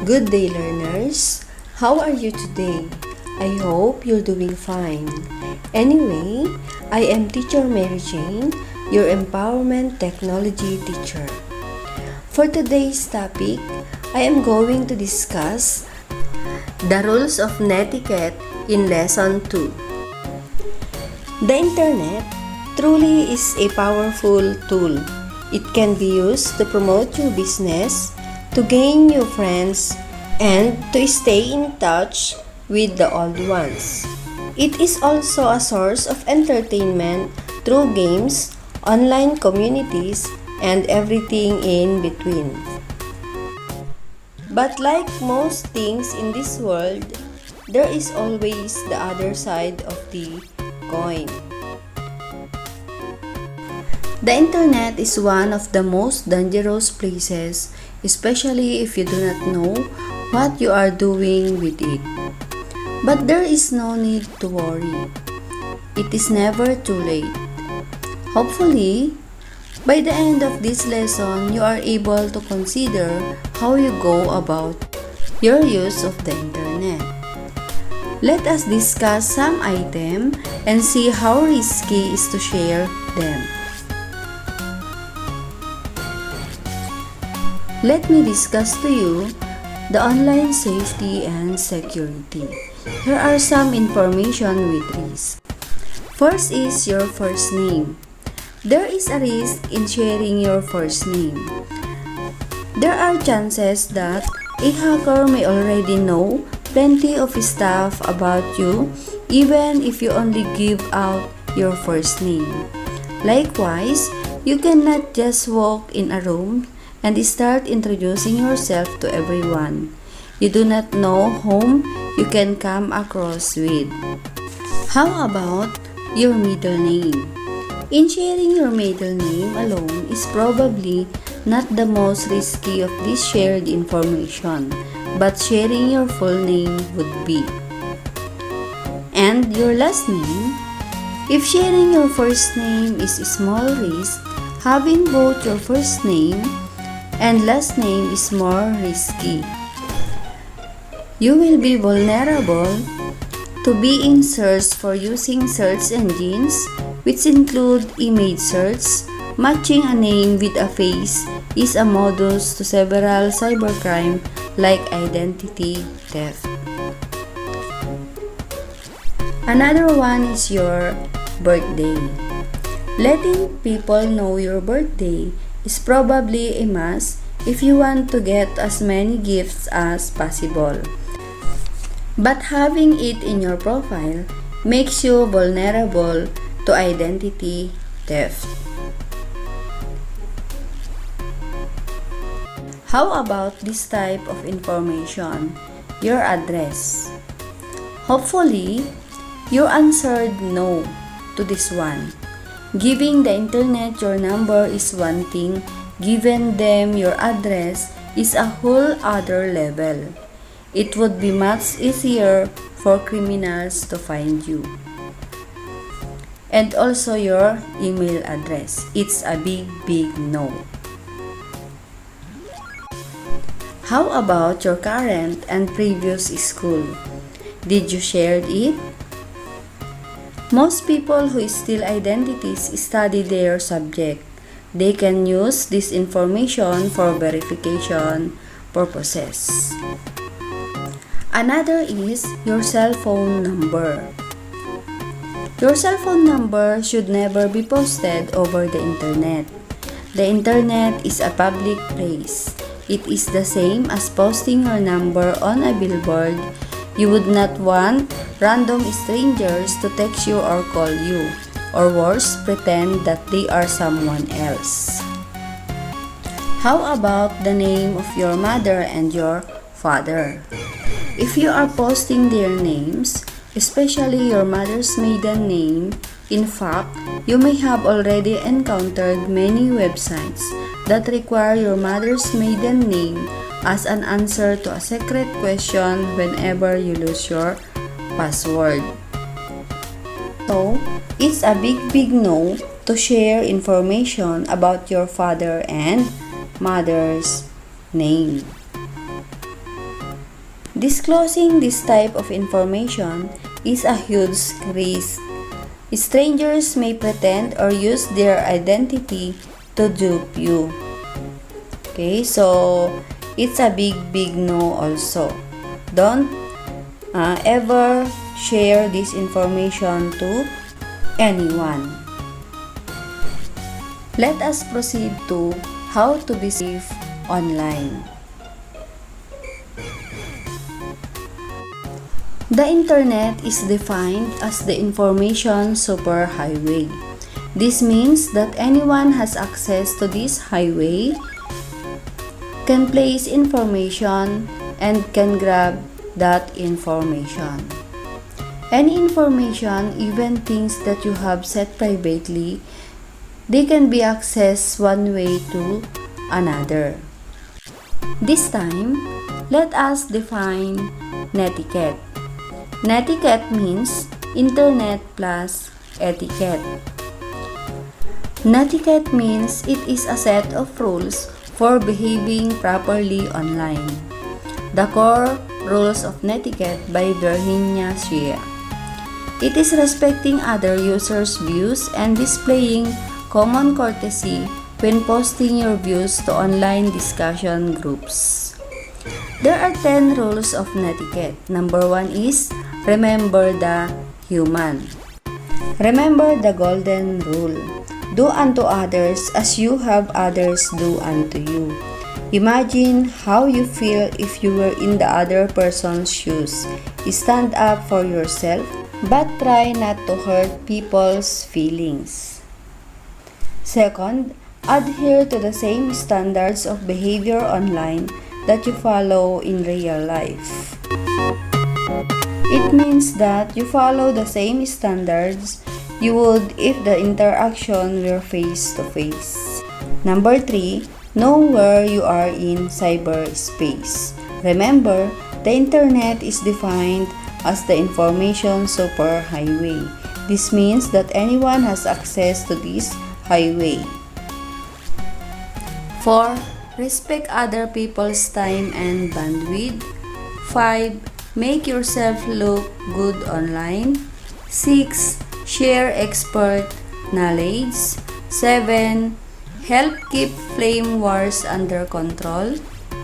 Good day, learners! How are you today? I hope you're doing fine. Anyway, I am Teacher Mary Jane, your Empowerment Technology teacher. For today's topic, I am going to discuss the Rules of Netiquette in Lesson 2. The Internet truly is a powerful tool. It can be used to promote your business, to gain new friends, and to stay in touch with the old ones. It is also a source of entertainment through games, online communities, and everything in between. But like most things in this world, there is always the other side of the coin. The Internet is one of the most dangerous places, especially if you do not know what you are doing with it. But there is no need to worry. It is never too late. Hopefully, by the end of this lesson, you are able to consider how you go about your use of the Internet. Let us discuss some items and see how risky is to share them. Let me discuss to you the online safety and security. Here are some information with risk. First is your first name. There is a risk in sharing your first name. There are chances that a hacker may already know plenty of stuff about you even if you only give out your first name. Likewise, you cannot just walk in a room and start introducing yourself to everyone. You do not know whom you can come across with. How about your middle name? In sharing your middle name alone is probably not the most risky of this shared information, but sharing your full name would be. And your last name? If sharing your first name is a small risk, having both your first name and last name is more risky. You will be vulnerable to being searched for using search engines, which include image search. Matching a name with a face is a modus to several cybercrime like identity theft. Another one is your birthday. Letting people know your birthday is probably a must if you want to get as many gifts as possible. But having it in your profile makes you vulnerable to identity theft. How about this type of information? Your address. Hopefully, you answered no to this one. Giving the Internet your number is one thing, giving them your address is a whole other level. It would be much easier for criminals to find you. And also your email address. It's a big no. How about your current and previous school? Did you share it? Most people who steal identities study their subject. They can use this information for verification purposes. Another is your cell phone number. Your cell phone number should never be posted over the Internet. The Internet is a public place. It is the same as posting your number on a billboard. You would not want random strangers to text you or call you, or worse, pretend that they are someone else. How about the name of your mother and your father? If you are posting their names, especially your mother's maiden name, in fact, you may have already encountered many websites that require your mother's maiden name as an answer to a secret question whenever you lose your password. So, it's a big no to share information about your father and mother's name. Disclosing this type of information is a huge risk. Strangers may pretend or use their identity to dupe you. Okay, so it's a big no also. Don't ever share this information to anyone. Let us proceed to how to be safe online. The internet is defined as the information superhighway. This means that anyone has access to this highway, can place information, and can grab that information. Any information, even things that you have set privately, they can be accessed one way to another. This time, let us define netiquette. Netiquette means internet plus etiquette. Netiquette means it is a set of rules for behaving properly online. The core Rules of Netiquette by Virginia Shea. It is respecting other users' views and displaying common courtesy when posting your views to online discussion groups. There are 10 rules of netiquette. Number 1 is remember the human. Remember the golden rule. Do unto others as you have others do unto you. Imagine how you feel if you were in the other person's shoes. Stand up for yourself, but try not to hurt people's feelings. Second, adhere to the same standards of behavior online that you follow in real life. It means that you follow the same standards you would if the interaction were face-to-face. Number 3, know where you are in cyberspace. Remember, the internet is defined as the information superhighway. This means that anyone has access to this highway. 4. Respect other people's time and bandwidth. 5. Make yourself look good online. 6. Share expert knowledge. 7. Help keep flame wars under control.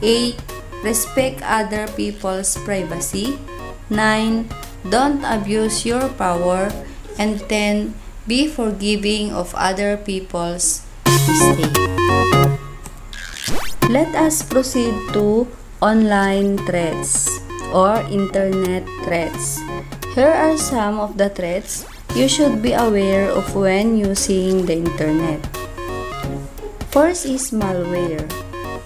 8. Respect other people's privacy. 9. Don't abuse your power. And 10. Be forgiving of other people's mistakes. Let us proceed to online threats or internet threats. Here are some of the threats you should be aware of when using the internet. First is malware.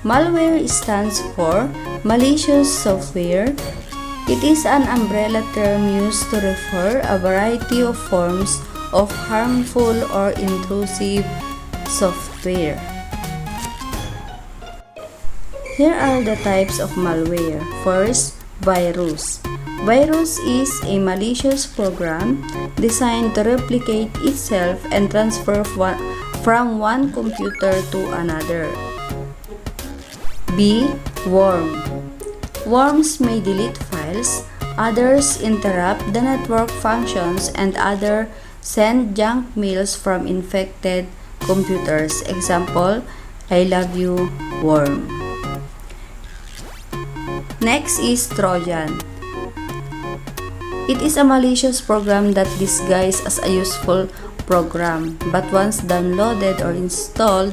Malware stands for malicious software. It is an umbrella term used to refer a variety of forms of harmful or intrusive software. Here are the types of malware. First, virus. Virus is a malicious program designed to replicate itself and transfer from one computer to another. B. Worm. Worms may delete files, others interrupt the network functions, and others send junk mails from infected computers. Example, I love you, worm. Next is Trojan. It is a malicious program that disguises as a useful program, but once downloaded or installed,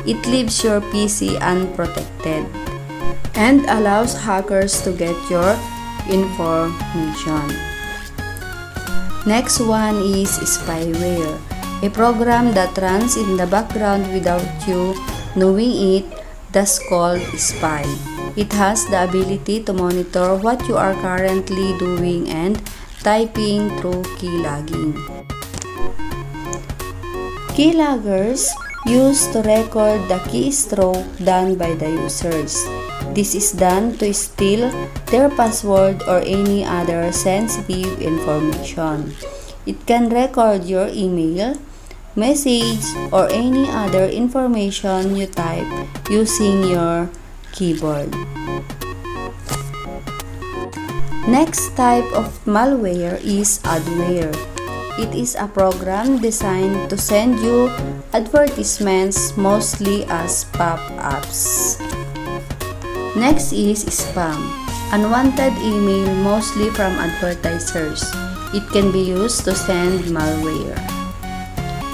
it leaves your PC unprotected and allows hackers to get your information. Next one is spyware, a program that runs in the background without you knowing it, thus called spy. It has the ability to monitor what you are currently doing and typing through keylogging. Keyloggers used to record the keystroke done by the users. This is done to steal their password or any other sensitive information. It can record your email, message, or any other information you type using your keyboard. Next type of malware is adware. It is a program designed to send you advertisements mostly as pop-ups. Next is spam. Unwanted email mostly from advertisers. It can be used to send malware.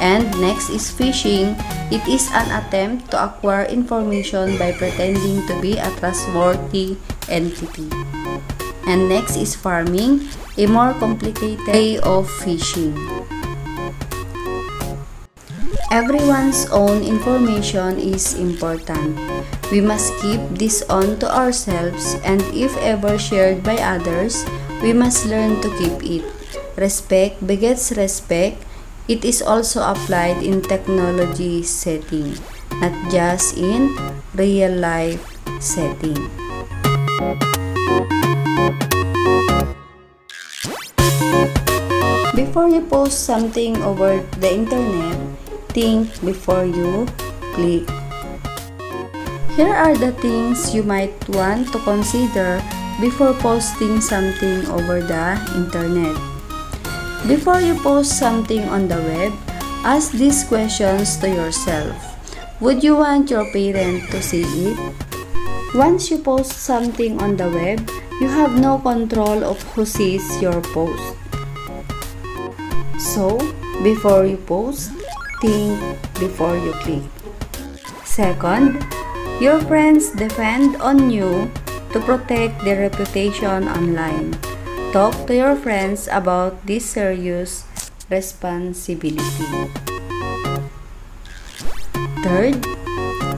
And next is phishing. It is an attempt to acquire information by pretending to be a trustworthy entity. And next is farming, a more complicated way of phishing. Everyone's own information is important. We must keep this on to ourselves, and if ever shared by others, we must learn to keep it. Respect begets respect. It is also applied in technology setting, not just in real life setting. Before you post something over the internet, think before you click. Here are the things you might want to consider before posting something over the internet. Before you post something on the web, ask these questions to yourself. Would you want your parent to see it? Once you post something on the web, you have no control of who sees your post. So, before you post, think before you click. Second, your friends depend on you to protect their reputation online. Talk to your friends about this serious responsibility. Third,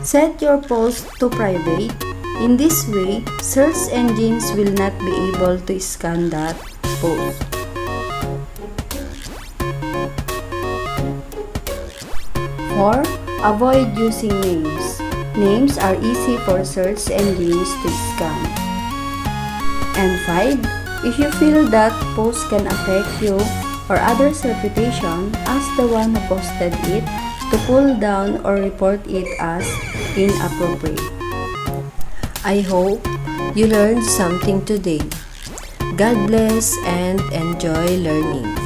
set your post to private. In this way, search engines will not be able to scan that post. Four, avoid using names. Names are easy for search engines to scan. And 5, if you feel that post can affect you or others' reputation, ask the one who posted it to pull down or report it as inappropriate. I hope you learned something today. God bless and enjoy learning.